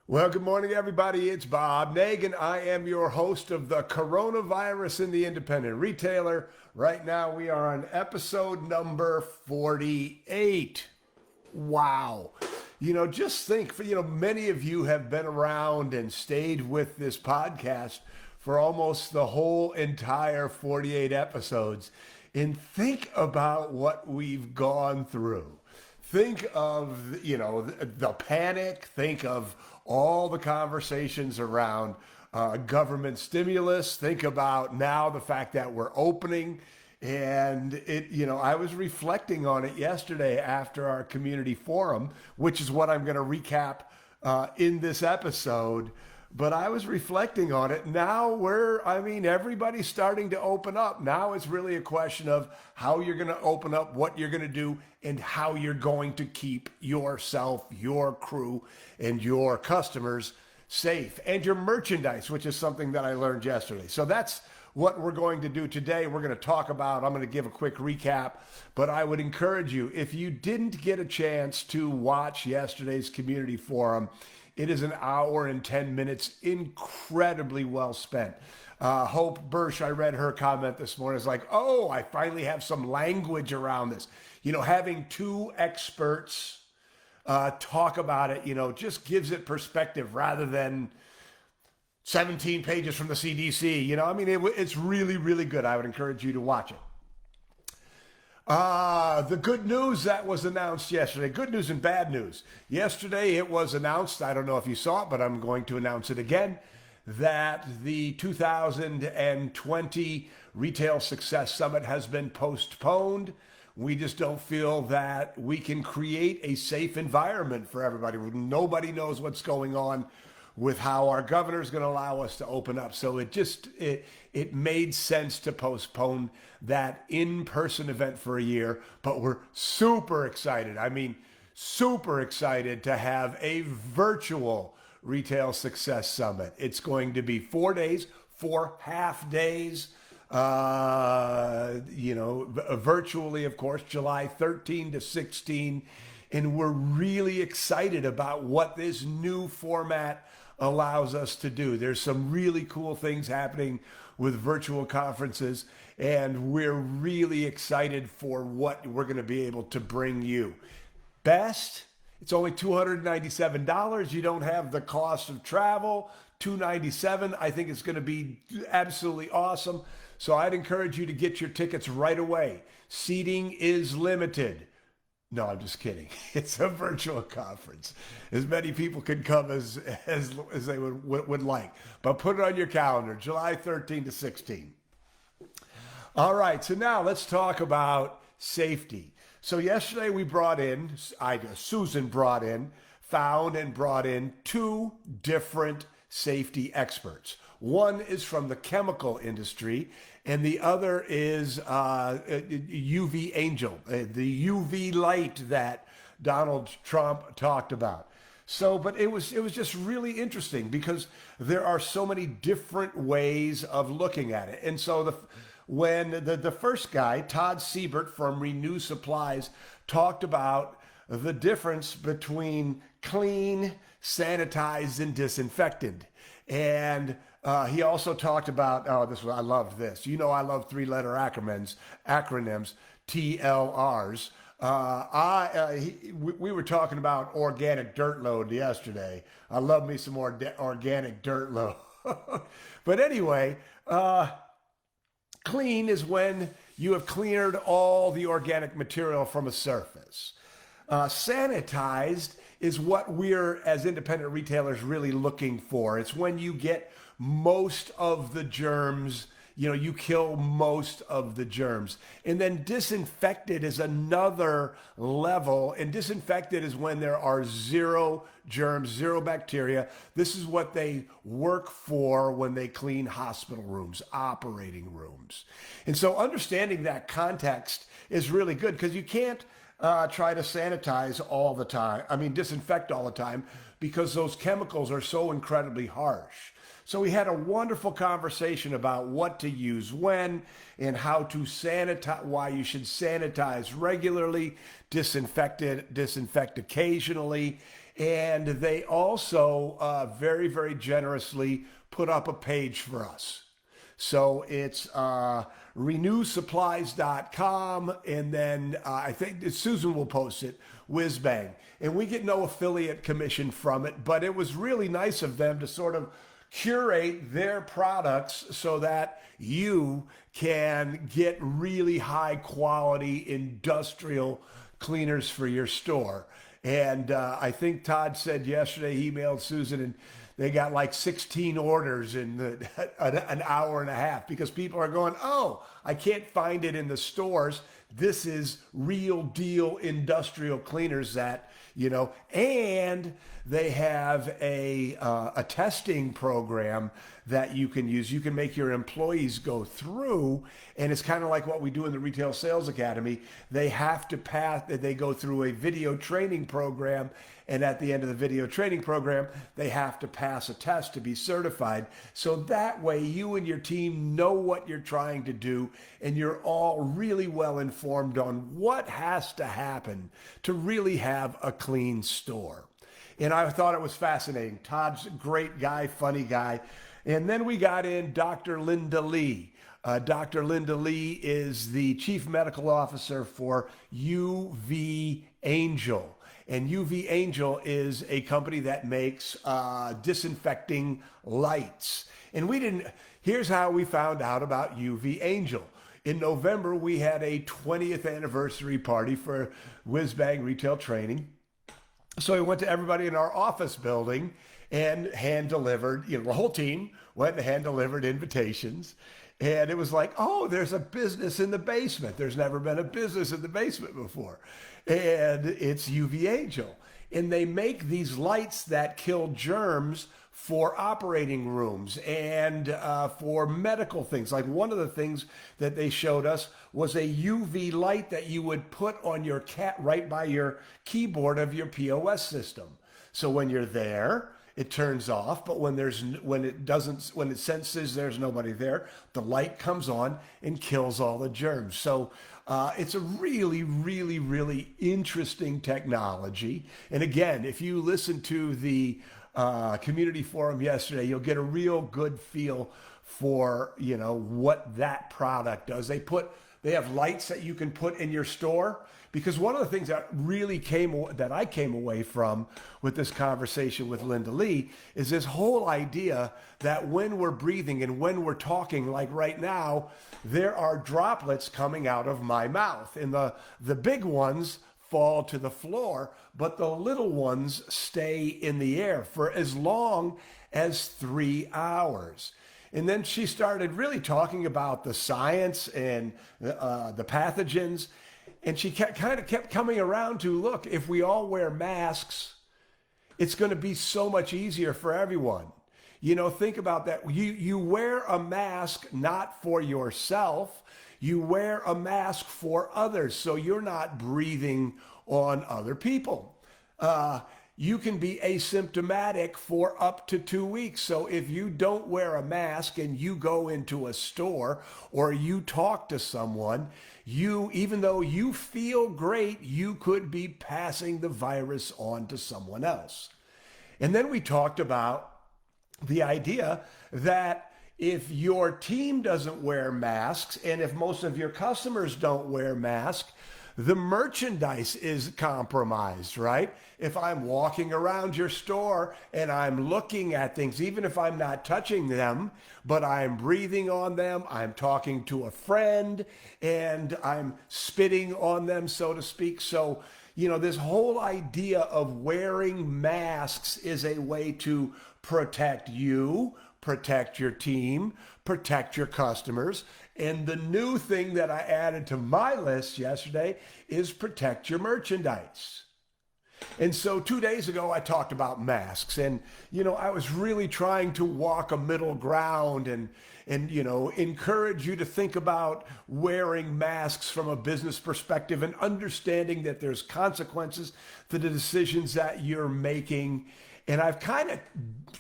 Well, good morning, everybody. It's Bob Negen. I am your host of the Coronavirus in the Independent Retailer. Right now, we are on episode number 48. Wow. Just think, many of you have been around and stayed with this podcast for almost the whole entire 48 episodes. And think about what we've gone through. Think of, the panic. Think of all the conversations around government stimulus. Think about now the fact that we're opening. And I was reflecting on it yesterday after our community forum, which is what I'm going to recap in this episode. But I was reflecting on it. Now everybody's starting to open up. Now it's really a question of how you're going to open up, what you're going to do, and how you're going to keep yourself, your crew, and your customers safe, and your merchandise, which is something that I learned yesterday. So that's what we're going to do today. We're going to talk about, I'm going to give a quick recap, but I would encourage you, if you didn't get a chance to watch yesterday's community forum, it is an hour and 10 minutes, incredibly well spent. Hope Birch, I read her comment this morning, is like, oh, I finally have some language around this. Having two experts talk about it, just gives it perspective rather than 17 pages from the CDC. It's really, really good. I would encourage you to watch it. The good news that was announced yesterday, good news and bad news. Yesterday it was announced, I don't know if you saw it, but I'm going to announce it again, that the 2020 Retail Success Summit has been postponed. We just don't feel that we can create a safe environment for everybody. Nobody knows what's going on with how our governor is going to allow us to open up. So it made sense to postpone that in-person event for a year, but we're super excited. Super excited to have a virtual Retail Success Summit. It's going to be 4 days, 4 half days, virtually, of course, July 13 to 16. And we're really excited about what this new format allows us to do. There's some really cool things happening with virtual conferences, and we're really excited for what we're going to be able to bring you. Best, it's only $297. You don't have the cost of travel. $297. I think it's going to be absolutely awesome. So I'd encourage you to get your tickets right away. Seating is limited. No, I'm just kidding. It's a virtual conference. As many people can come as they would like. But put it on your calendar, July 13 to 16. All right, so now let's talk about safety. So yesterday Susan found and brought in two different safety experts. One is from the chemical industry, and the other is UV Angel, the UV light that Donald Trump talked about. But it was just really interesting because there are so many different ways of looking at it. And so when the first guy, Todd Siebert from Renew Supplies, talked about the difference between clean, sanitized, and disinfected. And he also talked about, I loved this. I love three-letter acronyms, TLRs. We were talking about organic dirt load yesterday. I love me some more organic dirt load. But anyway, clean is when you have cleared all the organic material from a surface. Sanitized is what we're, as independent retailers, really looking for. It's when you get most of the germs, you kill most of the germs. And then disinfected is another level. And disinfected is when there are zero germs, zero bacteria. This is what they work for when they clean hospital rooms, operating rooms. And so understanding that context is really good because you can't try to sanitize all the time. Disinfect all the time because those chemicals are so incredibly harsh. So we had a wonderful conversation about what to use when and how to sanitize, why you should sanitize regularly, disinfect occasionally, And they also very, very generously put up a page for us. So it's renewsupplies.com, and then I think Susan will post it, whiz bang. And we get no affiliate commission from it, but it was really nice of them to sort of curate their products so that you can get really high quality industrial cleaners for your store. And I think Todd said yesterday he emailed Susan and they got like 16 orders in an hour and a half because people are going, oh, I can't find it in the stores. This is real deal industrial cleaners that, and they have a testing program that you can use. You can make your employees go through, and it's kind of like what we do in the Retail Sales Academy. They have to pass, they go through a video training program, and at the end of the video training program, they have to pass a test to be certified. So that way you and your team know what you're trying to do, and you're all really well informed on what has to happen to really have a clean store. And I thought it was fascinating. Todd's a great guy, funny guy. And then we got in Dr. Linda Lee. Dr. Linda Lee is the Chief Medical Officer for UV Angel. And UV Angel is a company that makes disinfecting lights. And here's how we found out about UV Angel. In November, we had a 20th anniversary party for Whiz Bang Retail Training. So we went to everybody in our office building and hand-delivered, the whole team went and hand-delivered invitations. And it was like, oh, there's a business in the basement. There's never been a business in the basement before. And it's UV Angel. And they make these lights that kill germs for operating rooms and for medical things. Like one of the things that they showed us was a UV light that you would put on your right by your keyboard of your POS system. So when you're there, it turns off, but when it senses there's nobody there, the light comes on and kills all the germs. So it's a really, really, really interesting technology. And again, if you listen to the community forum yesterday, you'll get a real good feel for, what that product does. They have lights that you can put in your store, because one of the things that I came away from with this conversation with Linda Lee is this whole idea that when we're breathing and when we're talking, like right now, there are droplets coming out of my mouth, and the big ones fall to the floor, but the little ones stay in the air for as long as 3 hours. And then she started really talking about the science and the pathogens. And she kind of kept coming around to, look, if we all wear masks, it's going to be so much easier for everyone. Think about that. You wear a mask not for yourself. You wear a mask for others, so you're not breathing on other people. You can be asymptomatic for up to 2 weeks. So if you don't wear a mask and you go into a store or you talk to someone, even though you feel great, you could be passing the virus on to someone else. And then we talked about the idea that if your team doesn't wear masks and if most of your customers don't wear masks, the merchandise is compromised, right? If I'm walking around your store and I'm looking at things, even if I'm not touching them, but I'm breathing on them, I'm talking to a friend, and I'm spitting on them, so to speak. So, this whole idea of wearing masks is a way to protect you, protect your team, protect your customers. And the new thing that I added to my list yesterday is protect your merchandise. And so 2 days ago, I talked about masks, and, I was really trying to walk a middle ground and encourage you to think about wearing masks from a business perspective and understanding that there's consequences to the decisions that you're making. And I've kind of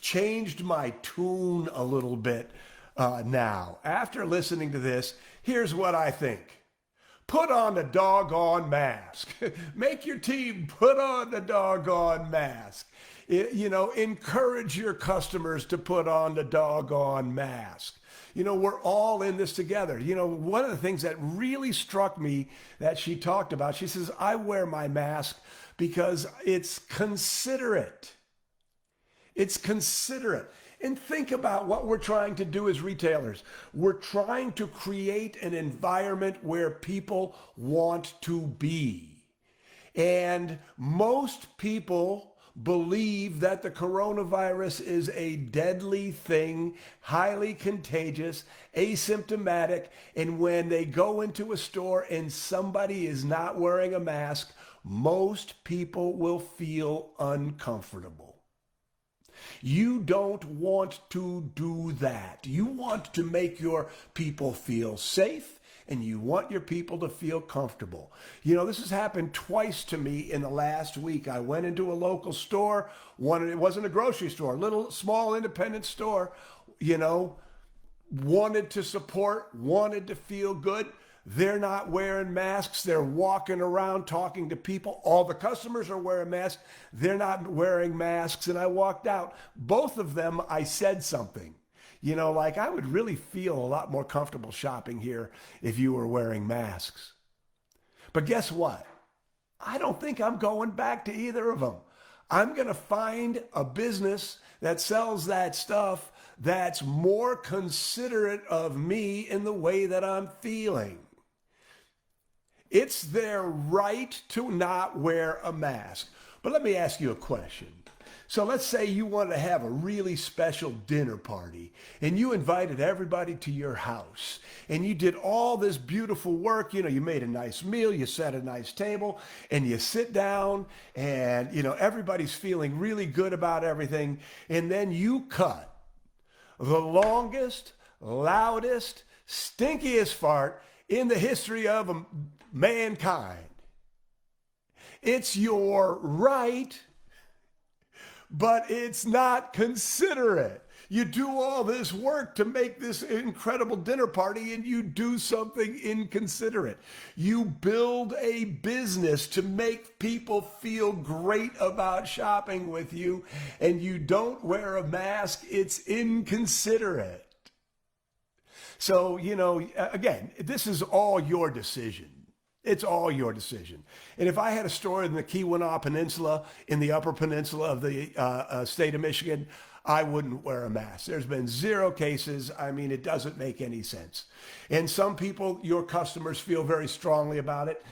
changed my tune a little bit now. After listening to this, here's what I think. Put on the doggone mask. Make your team put on the doggone mask. Encourage your customers to put on the doggone mask. We're all in this together. One of the things that really struck me that she talked about, she says, I wear my mask because it's considerate. It's considerate. And think about what we're trying to do as retailers. We're trying to create an environment where people want to be. And most people believe that the coronavirus is a deadly thing, highly contagious, asymptomatic, and when they go into a store and somebody is not wearing a mask, most people will feel uncomfortable. You don't want to do that. You want to make your people feel safe, and you want your people to feel comfortable. This has happened twice to me in the last week. I went into a local store, it wasn't a grocery store, a little small independent store, wanted to support, wanted to feel good. They're not wearing masks. They're walking around talking to people. All the customers are wearing masks. They're not wearing masks. And I walked out. Both of them, I said something. I would really feel a lot more comfortable shopping here if you were wearing masks. But guess what? I don't think I'm going back to either of them. I'm going to find a business that sells that stuff that's more considerate of me in the way that I'm feeling. It's their right to not wear a mask. But let me ask you a question. So let's say you wanted to have a really special dinner party and you invited everybody to your house and you did all this beautiful work. You made a nice meal, you set a nice table, and you sit down and, everybody's feeling really good about everything. And then you cut the longest, loudest, stinkiest fart in the history of mankind. It's your right, but it's not considerate. You do all this work to make this incredible dinner party and you do something inconsiderate. You build a business to make people feel great about shopping with you and you don't wear a mask. It's inconsiderate. So, again, this is all your decision. It's all your decision. And if I had a store in the Keweenaw Peninsula, in the Upper Peninsula of the state of Michigan, I wouldn't wear a mask. There's been 0 cases. It doesn't make any sense. And some people, your customers, feel very strongly about it.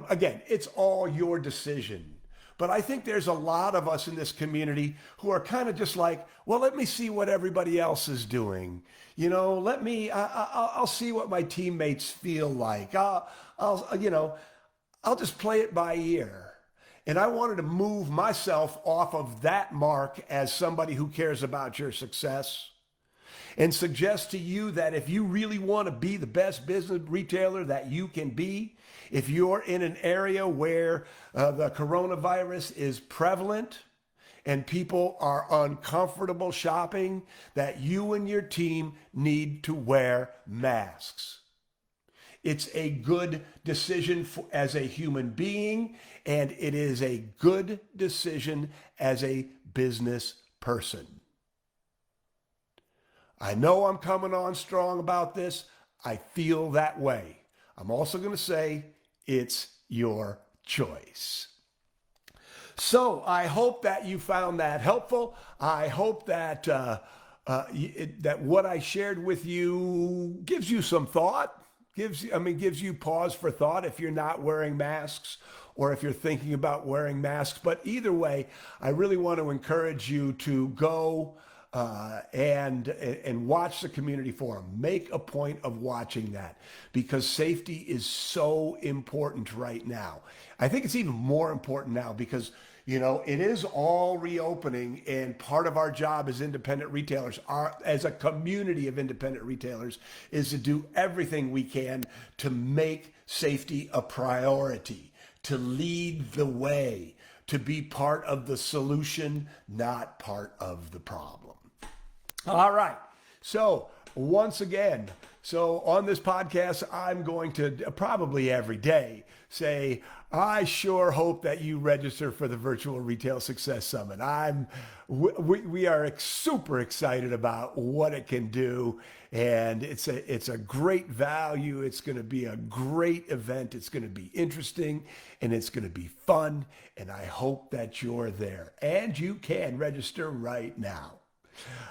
Again, it's all your decision. But I think there's a lot of us in this community who are kind of just like, well, let me see what everybody else is doing. I'll see what my teammates feel like. I'll just play it by ear. And I wanted to move myself off of that mark as somebody who cares about your success and suggest to you that if you really want to be the best business retailer that you can be, if you're in an area where the coronavirus is prevalent and people are uncomfortable shopping, that you and your team need to wear masks. It's a good decision as a human being, and it is a good decision as a business person. I know I'm coming on strong about this. I feel that way. I'm also going to say it's your choice. So I hope that you found that helpful. I hope that that what I shared with you gives you some thought. Gives you pause for thought if you're not wearing masks or if you're thinking about wearing masks. But either way, I really want to encourage you to go and watch the community forum. Make a point of watching that because safety is so important right now. I think it's even more important now because it is all reopening, and part of our job as independent retailers, as a community of independent retailers, is to do everything we can to make safety a priority, to lead the way, to be part of the solution, not part of the problem. All right. So once again. So on this podcast, I'm going to probably every day say, I sure hope that you register for the Virtual Retail Success Summit. We are super excited about what it can do, and it's a great value. It's going to be a great event. It's going to be interesting, and it's going to be fun, and I hope that you're there. And you can register right now.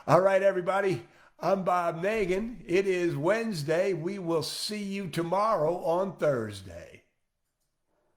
All right, everybody. I'm Bob Negen. It is Wednesday. We will see you tomorrow on Thursday.